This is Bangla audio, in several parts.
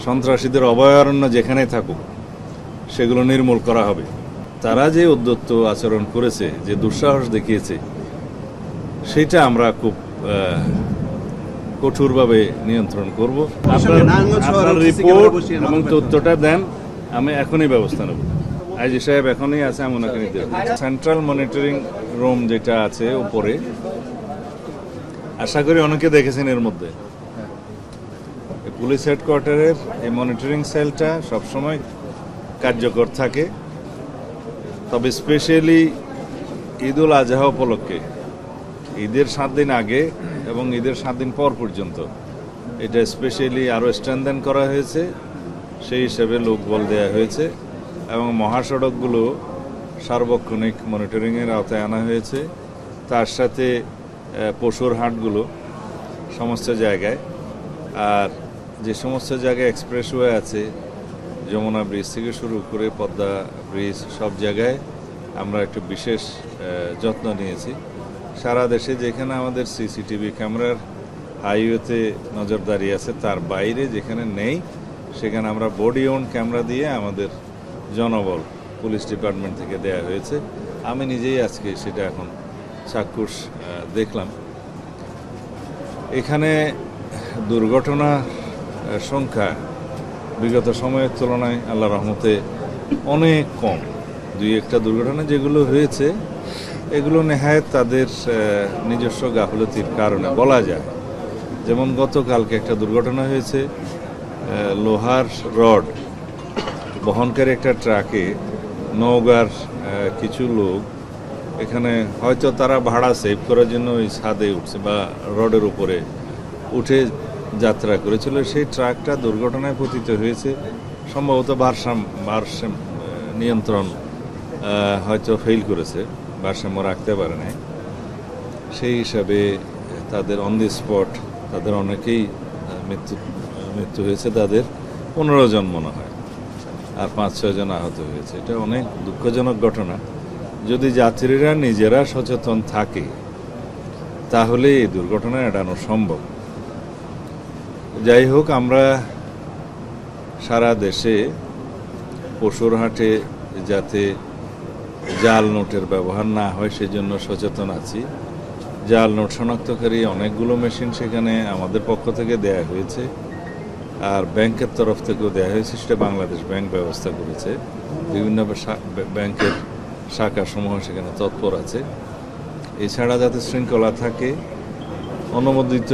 সন্ত্রাসীদের অভয়ারণ্য যেখানেই থাকুক সেগুলো নির্মূল করা হবে। তারা যে উদ্যত্ত আচরণ করেছে, যে দুঃসাহস দেখিয়েছে, সেটা আমরা খুব কঠোরভাবে নিয়ন্ত্রণ করব। আপনার রিপোর্ট এবং তথ্যটা দেন, আমি এখনই ব্যবস্থা নেব। আইজি সাহেব এখনই আছে, আমি ওনাকে নিতে হবে। সেন্ট্রাল মনিটরিং রুম যেটা আছে উপরে, আশা করি অনেকে দেখেছেন। এর মধ্যে পুলিশ হেডকোয়ার্টারের এই মনিটরিং সেলটা সবসময় কার্যকর থাকে, তবে স্পেশালি ঈদুল আজহা উপলক্ষে, ঈদের 7 দিন আগে এবং ঈদের 7 দিন পর পর্যন্ত এটা স্পেশালি আরও স্ট্রেনথেন করা হয়েছে। সেই হিসাবে লোকবল দেওয়া হয়েছে এবং মহাসড়কগুলো সার্বক্ষণিক মনিটরিংয়ের আওতায় আনা হয়েছে। তার সাথে পশুর হাটগুলো সমস্ত জায়গায়, আর যে সমস্ত জায়গায় এক্সপ্রেসওয়ে আছে, যমুনা ব্রিজ থেকে শুরু করে পদ্মা ব্রিজ, সব জায়গায় আমরা একটু বিশেষ যত্ন নিয়েছি। সারা দেশে যেখানে আমাদের সিসিটিভি ক্যামেরার হাইওয়েতে নজরদারি আছে, তার বাইরে যেখানে নেই সেখানে আমরা বডি ওন ক্যামেরা দিয়ে আমাদের জনবল পুলিশ ডিপার্টমেন্ট থেকে দেয়া হয়েছে। আমি নিজেই আজকে সেটা এখন চাক্ষুষ দেখলাম। এখানে দুর্ঘটনার সংখ্যা বিগত সময়ের তুলনায় আল্লাহ রহমতে অনেক কম। 2-1টা দুর্ঘটনা যেগুলো হয়েছে, এগুলো নেহায়েত তাদের নিজস্ব গাফলতির কারণে বলা যায়। যেমন গতকালকে একটা দুর্ঘটনা হয়েছে, লোহার রড বহনকারী একটা ট্রাকে নওগাঁর কিছু লোক এখানে হয়তো তারা ভাড়া সেভ করার জন্য ওই ছাদে উঠছে বা রডের উপরে উঠে যাত্রা করেছিল। সেই ট্রাকটা দুর্ঘটনায় পতিত হয়েছে। সম্ভবত ভারসাম্য নিয়ন্ত্রণ হয়তো ফেল করেছে, ভারসাম্য রাখতে পারে নাই। সেই হিসাবে তাদের অন দি স্পট তাদের অনেকেই মৃত্যু হয়েছে। তাদের 15 জন মনে হয়, আর 5-6 জন আহত হয়েছে। এটা অনেক দুঃখজনক ঘটনা। যদি যাত্রীরা নিজেরা সচেতন থাকে তাহলে এই দুর্ঘটনা এড়ানো সম্ভব। যাই হোক, আমরা সারা দেশে পশুর হাটে যাতে জাল নোটের ব্যবহার না হয় সেজন্য সচেতন আছি। জাল নোট শনাক্তকারী অনেকগুলো মেশিন সেখানে আমাদের পক্ষ থেকে দেয়া হয়েছে, আর ব্যাংকের তরফ থেকেও দেওয়া হয়েছে। সেটা বাংলাদেশ ব্যাংক ব্যবস্থা করেছে। বিভিন্ন ব্যাংকের শাখাসমূহ সেখানে তৎপর আছে। এছাড়া যাতে শৃঙ্খলা থাকে, অনুমোদিত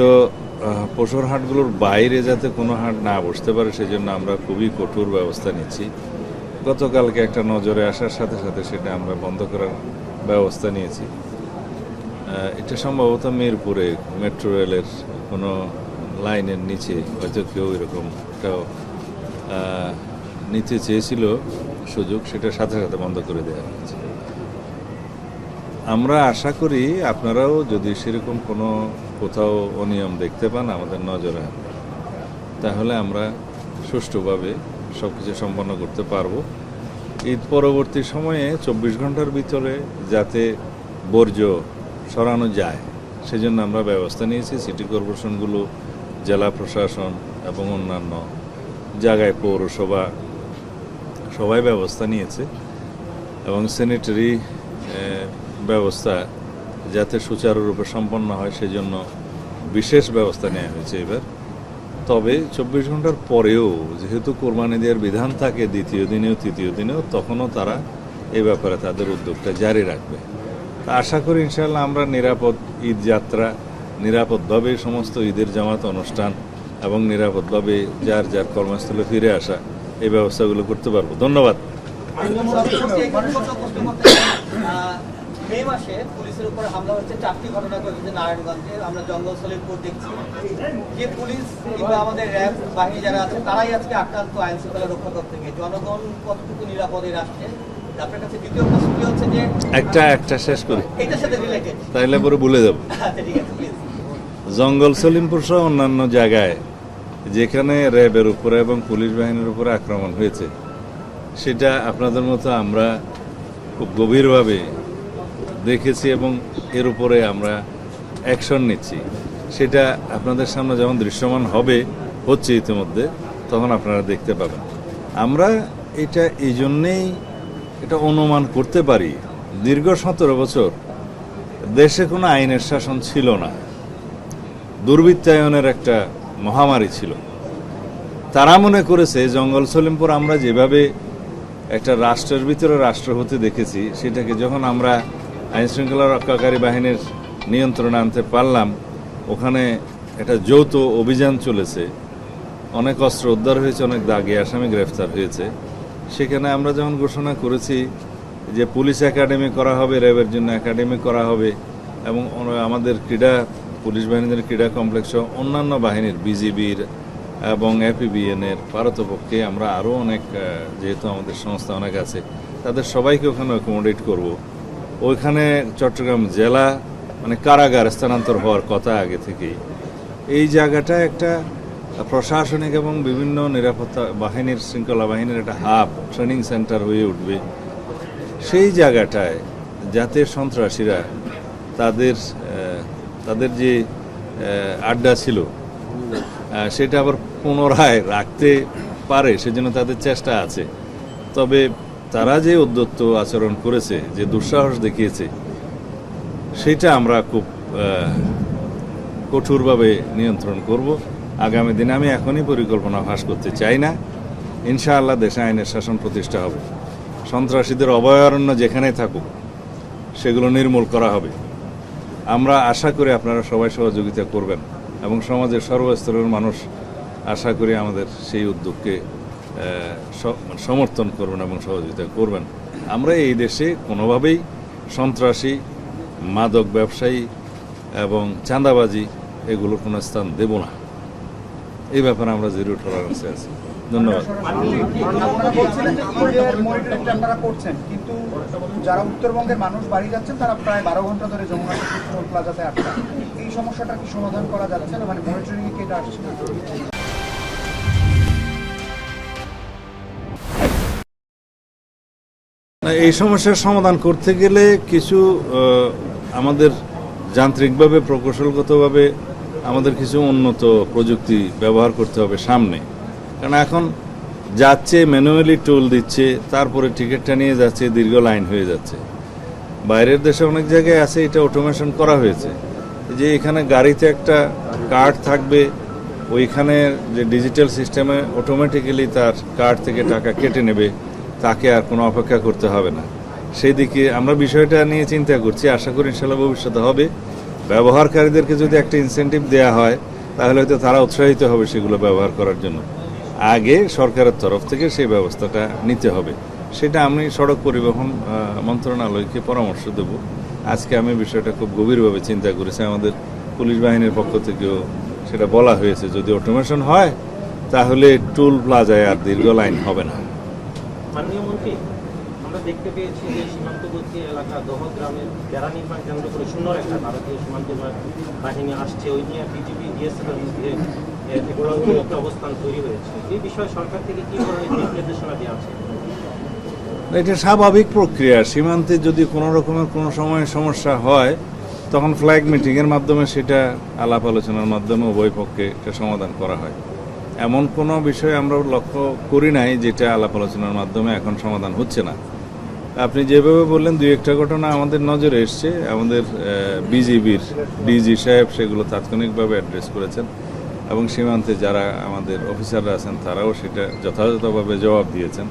পশুর হাটগুলোর বাইরে যাতে কোনো হাট না বসতে পারে সেজন্য আমরা খুবই কঠোর ব্যবস্থা নিচ্ছি। গতকালকে একটা নজরে আসার সাথে সাথে সেটা আমরা বন্ধ করার ব্যবস্থা নিয়েছি। এটা সম্ভবত মিরপুরে মেট্রো রেলের কোনো লাইনের নিচে হয়তো কেউ এরকম একটা নিতে চেয়েছিল সুযোগ, সেটা সাথে সাথে বন্ধ করে দেওয়া হয়েছে। আমরা আশা করি আপনারাও যদি সেরকম কোনো কোথাও অনিয়ম দেখতে পান আমাদের নজরে আনবেন, তাহলে আমরা সুষ্ঠুভাবে সব কিছু সম্পন্ন করতে পারবো। ঈদ পরবর্তী সময়ে 24 ঘন্টার ভিতরে যাতে বর্জ্য সরানো যায় সেজন্য আমরা ব্যবস্থা নিয়েছি। সিটি কর্পোরেশনগুলো, জেলা প্রশাসন এবং অন্যান্য জায়গায় পৌরসভা সবাই ব্যবস্থা নিয়েছে এবং স্যানিটারি ব্যবস্থা যাতে সুচারুরূপে সম্পন্ন হয় সেজন্য বিশেষ ব্যবস্থা নেওয়া হয়েছে এবার। তবে 24 ঘন্টার পরেও যেহেতু কোরবানি দেওয়ার বিধান থাকে দ্বিতীয় দিনেও তৃতীয় দিনেও, তখনও তারা এই ব্যাপারে তাদের উদ্যোগটা জারি রাখবে। তা আশা করি ইনশাআল্লাহ আমরা নিরাপদ ঈদ যাত্রা, নিরাপদভাবে সমস্ত ঈদের জামাত অনুষ্ঠান এবং নিরাপদভাবে যার যার কর্মস্থলে ফিরে আসা, এই ব্যবস্থাগুলো করতে পারবো। ধন্যবাদ। মে মাসে পুলিশের উপর হামলা হচ্ছে, 4টি ঘটনা ঘটেছে নারায়ণগঞ্জে। আমরা জঙ্গল সলিমপুর দেখছি যে পুলিশ কিংবা আমাদের র্যাব বাহিনী যারা আছে তারাই আজকে আক্রান্ত আইন শৃঙ্খলা রক্ষা করতে গিয়ে। জনগণ কতটুকু নিরাপদে রাখছে? আপনার কাছে দ্বিতীয় প্রশ্নটি হচ্ছে যে একটা শেষ করি, এটার সাথে রিলেটেড, তাইলে পরে ভুলে যাব। আচ্ছা ঠিক আছে, প্লিজ। জঙ্গল সলিমপুর সহ অন্যান্য জায়গায় যেখানে র্যাবের উপরে এবং পুলিশ বাহিনীর উপরে আক্রমণ হয়েছে, সেটা আপনাদের মতো আমরা খুব গভীরভাবে দেখেছি এবং এর উপরে আমরা অ্যাকশন নিচ্ছি। সেটা আপনাদের সামনে যেমন দৃশ্যমান হচ্ছে ইতিমধ্যে, তখন আপনারা দেখতে পাবেন। আমরা এটা এই জন্যেই এটা অনুমান করতে পারি, দীর্ঘ 17 বছর দেশে কোনো আইনের শাসন ছিল না, দুর্বৃত্তায়নের একটা মহামারী ছিল। তারা মনে করেছে জঙ্গল সলিমপুর আমরা যেভাবে একটা রাষ্ট্রের ভিতরে রাষ্ট্র হতে দেখেছি, সেটাকে যখন আমরা আইনশৃঙ্খলা রক্ষাকারী বাহিনীর নিয়ন্ত্রণে আনতে পারলাম, ওখানে একটা যৌথ অভিযান চলেছে, অনেক অস্ত্র উদ্ধার হয়েছে, অনেক দাগি আসামি গ্রেফতার হয়েছে। সেখানে আমরা যখন ঘোষণা করেছি যে পুলিশ একাডেমি করা হবে, র্যাবের জন্য একাডেমি করা হবে, এবং আমাদের পুলিশ বাহিনীর ক্রীড়া কমপ্লেক্স অন্যান্য বাহিনীর বিজিবির এবং এপিবিএনের পারতপক্ষে আমরা আরও অনেক, যেহেতু আমাদের সংস্থা অনেক আছে, তাদের সবাইকে ওখানে অ্যাকোমোডেট করব। ওইখানে চট্টগ্রাম জেলা মানে কারাগার স্থানান্তর হওয়ার কথা আগে থেকেই। এই জায়গাটা একটা প্রশাসনিক এবং বিভিন্ন নিরাপত্তা বাহিনীর, শৃঙ্খলা বাহিনীর একটা হাব, ট্রেনিং সেন্টার হয়ে উঠবে। সেই জায়গাটায় যাতে সন্ত্রাসীরা তাদের যে আড্ডা ছিল সেটা আবার পুনরায় রাখতে পারে, সেজন্য তাদের চেষ্টা আছে। তবে তারা যে উদ্যত্ত আচরণ করেছে, যে দুঃসাহস দেখিয়েছে, সেটা আমরা খুব কঠোরভাবে নিয়ন্ত্রণ করব আগামী দিনে। আমি এখনই পরিকল্পনা ফাঁস করতে চাই না। ইনশাআল্লাহ দেশে আইনের শাসন প্রতিষ্ঠা হবে, সন্ত্রাসীদের অভয়ারণ্য যেখানেই থাকুক সেগুলো নির্মূল করা হবে। আমরা আশা করি আপনারা সবাই সহযোগিতা করবেন এবং সমাজের সর্বস্তরের মানুষ আশা করি আমাদের সেই উদ্যোগকে সমর্থন করবেন এবং সহযোগিতা করবেন। আমরা এই দেশে কোনোভাবেই সন্ত্রাসী, মাদক ব্যবসায়ী এবং চাঁদাবাজি এগুলোর কোনো স্থান দেব না। এই ব্যাপারে আমরা জিরো টলারেন্সে আছি। ধন্যবাদ। আপনারা বলছিলেন যে ঈদের মনিটরিংটা আপনারা করছেন, কিন্তু যারা উত্তরবঙ্গের মানুষ বাড়ি যাচ্ছেন তারা প্রায় 12 ঘন্টা ধরে যমুনা সেতু টোল প্লাজাতে আটকা। এই সমস্যাটা কি সমাধান করা যাচ্ছে না? মানে মনিটরিং এ কি এটা আসছে না? এই সমস্যার সমাধান করতে গেলে কিছু আমাদের যান্ত্রিকভাবে, প্রকৌশলগতভাবে আমাদের কিছু উন্নত প্রযুক্তি ব্যবহার করতে হবে সামনে। কারণ এখন যাচ্ছে ম্যানুয়ালি টোল দিচ্ছে, তারপরে টিকিটটা নিয়ে যাচ্ছে, দীর্ঘ লাইন হয়ে যাচ্ছে। বাইরের দেশে অনেক জায়গায় আছে এটা অটোমেশন করা হয়েছে, যে এখানে গাড়িতে একটা কার্ড থাকবে, ওইখানে যে ডিজিটাল সিস্টেমে অটোমেটিক্যালি তার কার্ড থেকে টাকা কেটে নেবে, তাকে আর কোনো অপেক্ষা করতে হবে না। সেই দিকে আমরা বিষয়টা নিয়ে চিন্তা করছি, আশা করি ইনশাল্লাহ ভবিষ্যতে হবে। ব্যবহারকারীদেরকে যদি একটা ইনসেন্টিভ দেওয়া হয় তাহলে হয়তো তারা উৎসাহিত হবে সেগুলো ব্যবহার করার জন্য। আগে সরকারের তরফ থেকে সেই ব্যবস্থাটা নিতে হবে, সেটা আমি সড়ক পরিবহন মন্ত্রণালয়কে পরামর্শ দেব। আজকে আমি বিষয়টা খুব গভীরভাবে চিন্তা করেছি, আমাদের পুলিশ বাহিনীর পক্ষ থেকেও সেটা বলা হয়েছে, যদি অটোমেশন হয় তাহলে টোল প্লাজায় আর দীর্ঘ লাইন হবে না। মাননীয় মন্ত্রী, আমরা দেখতে পেয়েছি যে সীমান্তবর্তী এলাকা দহগ্রামের বেড়া নির্মাণ কেন্দ্র করে শূন্য একটা ভারতীয় সীমান্ত বাহিনী আসছে, ওই নিয়ে বিজিবি ডিএসএফের মধ্যে একটা অবস্থান তৈরি হয়েছে। এই বিষয়ে সরকার থেকে কি ধরনের দিক নির্দেশনা দেওয়া আছে? এটা স্বাভাবিক প্রক্রিয়া। সীমান্তে যদি কোনো রকমের কোনো সময় সমস্যা হয় তখন ফ্ল্যাগ মিটিংয়ের মাধ্যমে সেটা আলাপ আলোচনার মাধ্যমে উভয় পক্ষে এটা সমাধান করা হয়। এমন কোনো বিষয় আমরা লক্ষ্য করি নাই যেটা আলাপ আলোচনার মাধ্যমে এখন সমাধান হচ্ছে না। আপনি যেভাবে বললেন, দুই একটা ঘটনা আমাদের নজরে এসছে, আমাদের বিজিবির ডিজি সাহেব সেগুলো তাৎক্ষণিকভাবে অ্যাড্রেস করেছেন এবং সীমান্তে যারা আমাদের অফিসাররা আছেন তারাও সেটা যথাযথভাবে জবাব দিয়েছেন।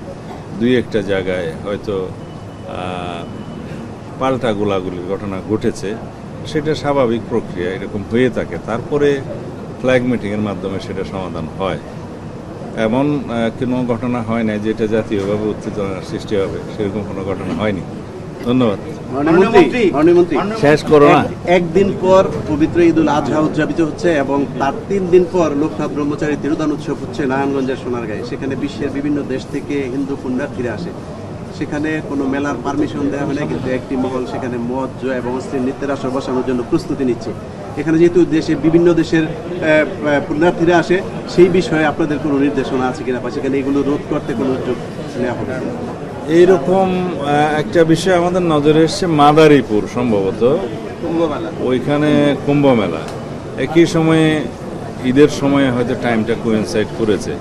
দুই একটা জায়গায় হয়তো পাল্টা গোলাগুলির ঘটনা ঘটেছে, সেটা স্বাভাবিক প্রক্রিয়া, এরকম হয়ে থাকে। তারপরে ফ্ল্যাগ মিটিংয়ের মাধ্যমে সেটা সমাধান হয়। এমন কোনো ঘটনা হয় না যেটা জাতীয়ভাবে উত্তেজনার সৃষ্টি হবে, সেরকম কোনো ঘটনা হয়নি। ধন্যবাদ। শেষ করো না। একদিন পর পবিত্র ঈদুল আজহা উদযাপিত হচ্ছে এবং তার 3 দিন পর লোকনাথ ব্রহ্মচারী তিরোধান উৎসব হচ্ছে নারায়ণগঞ্জের সোনারগাঁয়ে। সেখানে বিশ্বের বিভিন্ন দেশ থেকে হিন্দু পুণ্যার্থীরা আসে। সেখানে কোনো মেলার পারমিশন দেওয়া হয় না, কিন্তু একটি মহল সেখানে মদ, জুয়া এবং অশ্লীল নৃত্যের আসর বসানোর জন্য প্রস্তুতি নিচ্ছে। এখানে যেহেতু বিভিন্ন দেশের পুণ্যার্থীরা আসে, সেই বিষয়ে আপনাদের কোনো নির্দেশনা আছে কিনা, বা সেখানে এগুলো রোধ করতে কোনো উদ্যোগ নেওয়া হবে? এইরকম একটা বিষয় আমাদের নজরে এসছে, মাদারীপুর সম্ভবত কুম্ভমেলা, ওইখানে কুম্ভ মেলা একই সময়ে ঈদের সময়ে হয়তো টাইমটা কোইনসাইড করেছে।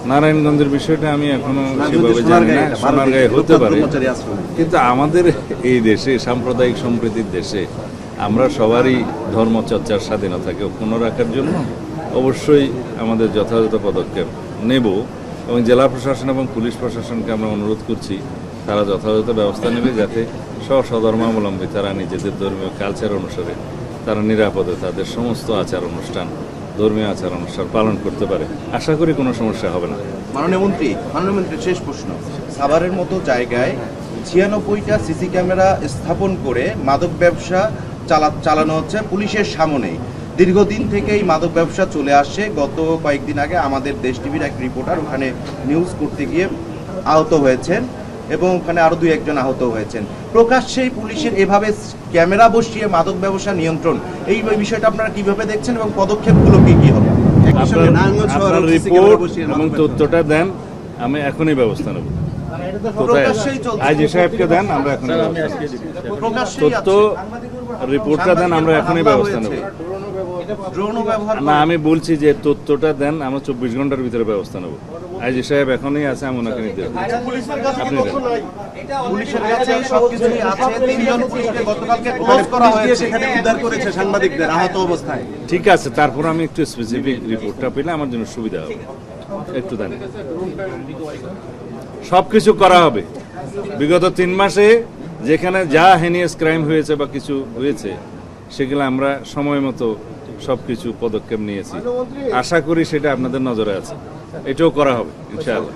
নারায়ণগঞ্জের বিষয়টা আমি এখনো সেভাবে জানি সোনারগাঁয়ে না, সোনারগাঁয়ে হতে পারে, ব্রহ্মচারী আশ্রমে। কিন্তু আমাদের এই দেশে সাম্প্রদায়িক সম্প্রীতির দেশে আমরা সবারই ধর্মচর্চার স্বাধীনতাকে অক্ষুণ্ণ রাখার জন্য অবশ্যই আমাদের যথাযথ পদক্ষেপ নেব এবং জেলা প্রশাসন এবং পুলিশ প্রশাসনকে আমরা অনুরোধ করছি তারা যথাযথ ব্যবস্থা নেবে যাতে স্বধর্মাবলম্বী তারা নিজেদের ধর্মীয় কালচার অনুসারে তারা নিরাপদে তাদের সমস্ত আচার অনুষ্ঠান, ধর্মীয় আচার অনুষ্ঠান পালন করতে পারে। আশা করি কোনো সমস্যা হবে না। মাননীয় মন্ত্রী, শেষ প্রশ্ন। সাভারের মতো জায়গায় 96টা সিসি ক্যামেরা স্থাপন করে মাদক ব্যবসা চালানো হচ্ছে পুলিশের সামনেই। দীর্ঘদিন থেকেই মাদক ব্যবসা চলে আসছে। গত কয়েকদিন আগে আমাদের দেশ টিভির এক রিপোর্টার ওখানে নিউজ করতে গিয়ে আহত হয়েছেন এবং ওখানে আরো 2-1 আহত হয়েছেন। প্রকাশ্যেই পুলিশের এভাবে ক্যামেরা বসিয়ে মাদক ব্যবসা নিয়ন্ত্রণ, এই বিষয়টা আপনারা কিভাবে দেখছেন এবং পদক্ষেপগুলো কি হবে? আপনার রিপোর্ট এবং তথ্যটা দেন, আমি এখনই ব্যবস্থা নেব। কোথায় প্রকাশ্যেই চলছে। আইজি সাহেবকে দেন, আমরা এখনই ব্যবস্থা নেব। প্রকাশ্যেই তথ্য রিপোর্টটা দেন, আমরা এখনই ব্যবস্থা নেব। ড্রোন ব্যবহার না, আমি বলছি যে তথ্যটা দেন, আমরা 24 ঘন্টার ভিতরে ব্যবস্থা নেব। আইজি সাহেব এখনই আছে, আমি ওনাকে নিতে দেব। আপনি দেন। পুলিশের কাছে সবকিছুই আছে। 3 জন পুলিশকে গতকালকে ক্লোজ করা হয়েছে। সেখানে উদ্ধার করেছে সাংবাদিকদের আহত অবস্থায়। ঠিক আছে, তারপর আমি একটু স্পেসিফিক রিপোর্টটা পেলে আমার জন্য সুবিধা হবে। একটু দেন, সব কিছু করা হবে। বিগত 3 মাসে যেখানে যা হেনিয়াস ক্রাইম হয়েছে বা কিছু হয়েছে সেগুলো আমরা সময় মতো সব কিছু পদক্ষেপ নিয়েছি। আশা করি সেটা আপনাদের নজরে আছে, এটাও করা হবে ইনশাআল্লাহ।